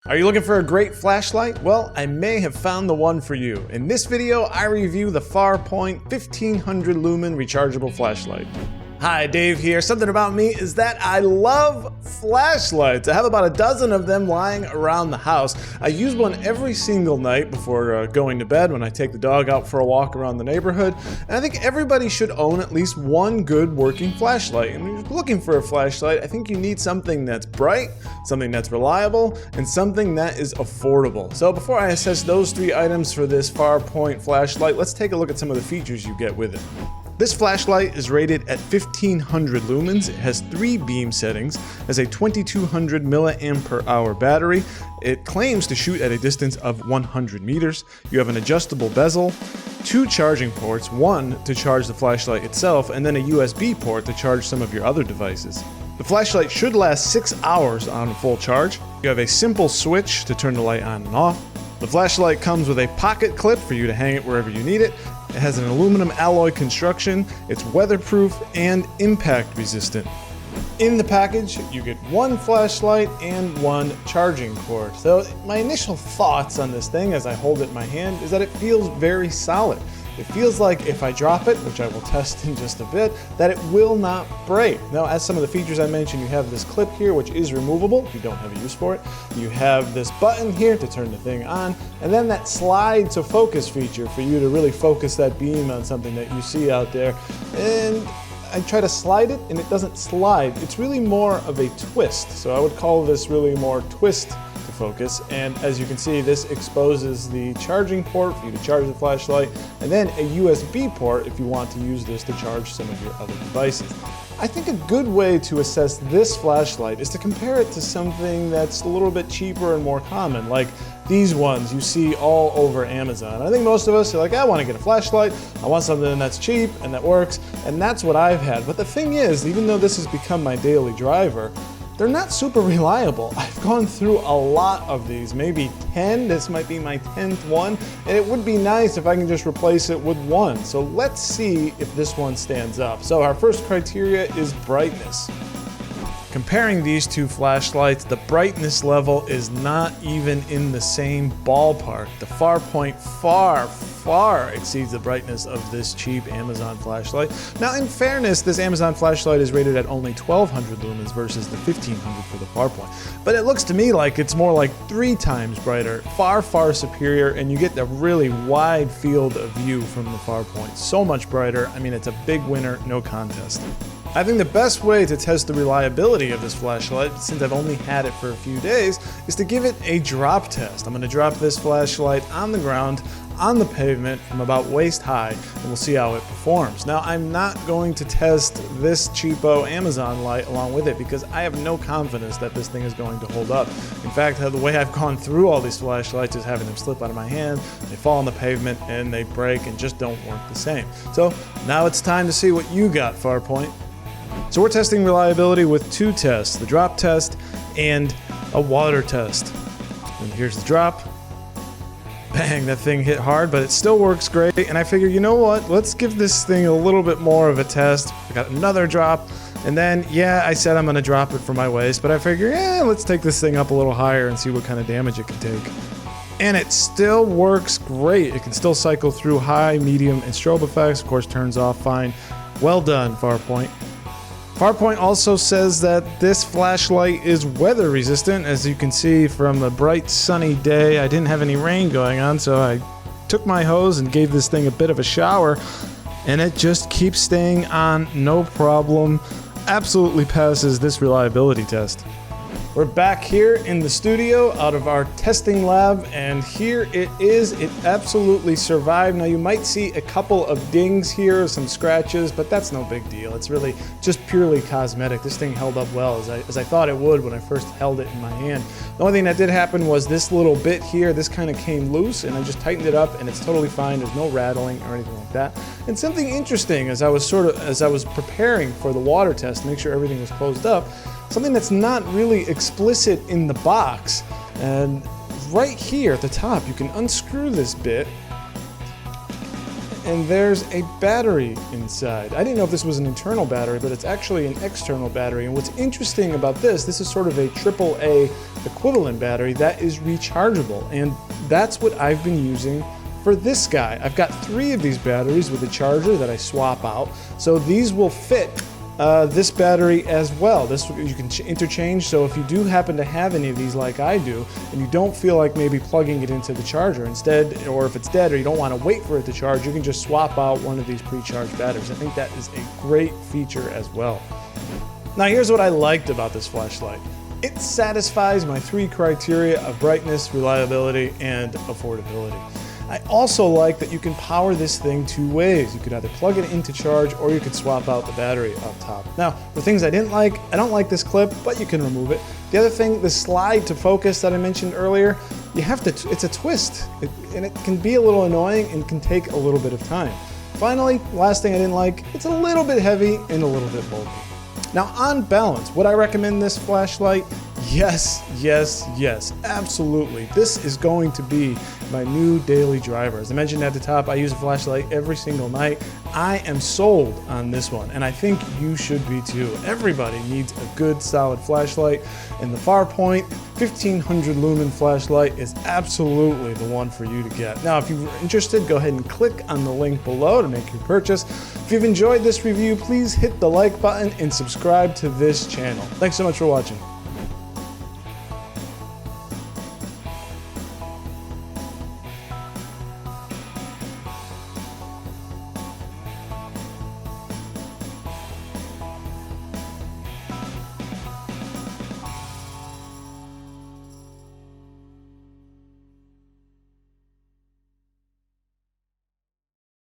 Are you looking for a great flashlight? Well, I may have found the one for you. In this video, I review the Farpoint 1500 Lumen rechargeable flashlight. Hi, Dave here. Something about me is that I love flashlights. I have about a dozen of them lying around the house. I use one every single night before going to bed when I take the dog out for a walk around the neighborhood. And I think everybody should own at least one good working flashlight. And when you're looking for a flashlight, I think you need something that's bright, something that's reliable, and something that is affordable. So before I assess those three items for this Farpoint flashlight, let's take a look at some of the features you get with it. This flashlight is rated at 1500 lumens. It has 3 beam settings, has a 2200 milliamp per hour battery. It claims to shoot at a distance of 100 meters. You have an adjustable bezel, 2 charging ports, one to charge the flashlight itself, and then a USB port to charge some of your other devices. The flashlight should last 6 hours on full charge. You have a simple switch to turn the light on and off. The flashlight comes with a pocket clip for you to hang it wherever you need it. It has an aluminum alloy construction, it's weatherproof and impact resistant. In the package, you get one flashlight and one charging cord. So my initial thoughts on this thing as I hold it in my hand is that it feels very solid. It feels like if I drop it, which I will test in just a bit, that it will not break. Now, as some of the features I mentioned, you have this clip here, which is removable if you don't have a use for it. You have this button here to turn the thing on, and then that slide to focus feature for you to really focus that beam on something that you see out there. And I try to slide it, and it doesn't slide. It's really more of a twist. So I would call this really more twist to focus. And as you can see, this exposes the charging port for you to charge the flashlight, and then a USB port if you want to use this to charge some of your other devices. I think a good way to assess this flashlight is to compare it to something that's a little bit cheaper and more common, like these ones you see all over Amazon. I think most of us are like, I want to get a flashlight, I want something that's cheap and that works, and that's what I've had. But the thing is, even though this has become my daily driver, they're not super reliable. I've gone through a lot of these, maybe 10. This might be my 10th one, and it would be nice if I can just replace it with one. So let's see if this one stands up. So our first criteria is brightness. Comparing these two flashlights, the brightness level is not even in the same ballpark. The Farpoint far exceeds the brightness of this cheap Amazon flashlight. Now, in fairness, this Amazon flashlight is rated at only 1200 lumens versus the 1500 for the Farpoint. But it looks to me like it's more like 3 times brighter, far superior, and you get a really wide field of view from the Farpoint. So much brighter. I mean, it's a big winner, no contest. I think the best way to test the reliability of this flashlight, since I've only had it for a few days, is to give it a drop test. I'm going to drop this flashlight on the ground, on the pavement, from about waist high, and we'll see how it performs. Now, I'm not going to test this cheapo Amazon light along with it because I have no confidence that this thing is going to hold up. In fact, the way I've gone through all these flashlights is having them slip out of my hand, they fall on the pavement, and they break and just don't work the same. So now it's time to see what you got, Farpoint. So we're testing reliability with 2 tests, the drop test and a water test. And here's the drop. Bang, that thing hit hard, but it still works great. And I figured, you know what, let's give this thing a little bit more of a test. I got another drop, and then, yeah, I said I'm gonna drop it from my waist, but I figured, let's take this thing up a little higher and see what kind of damage it can take. And it still works great. It can still cycle through high, medium, and strobe effects. Of course, turns off fine. Well done, Farpoint. Farpoint also says that this flashlight is weather resistant. As you can see from a bright sunny day, I didn't have any rain going on, so I took my hose and gave this thing a bit of a shower, and it just keeps staying on, no problem. Absolutely passes this reliability test. We're back here in the studio out of our testing lab, and here it is. It absolutely survived. Now, you might see a couple of dings here, some scratches, but that's no big deal. It's really just purely cosmetic. This thing held up well as I thought it would when I first held it in my hand. The only thing that did happen was this little bit here, this kind of came loose, and I just tightened it up, and it's totally fine. There's no rattling or anything like that. And something interesting as I was preparing for the water test to make sure everything was closed up, something that's not really explicit in the box, and right here at the top you can unscrew this bit and there's a battery inside. I didn't know if this was an internal battery, but it's actually an external battery. And what's interesting about this is sort of a AAA equivalent battery that is rechargeable, and that's what I've been using for this guy. I've got 3 of these batteries with a charger that I swap out, so these will fit this battery as well. This you can interchange, so if you do happen to have any of these like I do, and you don't feel like maybe plugging it into the charger instead, or if it's dead or you don't want to wait for it to charge, you can just swap out one of these pre-charged batteries. I think that is a great feature as well. Now here's what I liked about this flashlight. It satisfies my 3 criteria of brightness, reliability, and affordability. I also like that you can power this thing 2 ways. You could either plug it into charge or you could swap out the battery up top. Now, the things I didn't like, I don't like this clip, but you can remove it. The other thing, the slide to focus that I mentioned earlier, you have to, it's a twist, and it can be a little annoying and can take a little bit of time. Finally, last thing I didn't like, it's a little bit heavy and a little bit bulky. Now, on balance, would I recommend this flashlight? Yes, yes, yes, absolutely. This is going to be my new daily driver. As I mentioned at the top, I use a flashlight every single night. I am sold on this one, and I think you should be too. Everybody needs a good, solid flashlight, and the Farpoint 1500 lumen flashlight is absolutely the one for you to get. Now, if you're interested, go ahead and click on the link below to make your purchase. If you've enjoyed this review, please hit the like button and subscribe to this channel. Thanks so much for watching.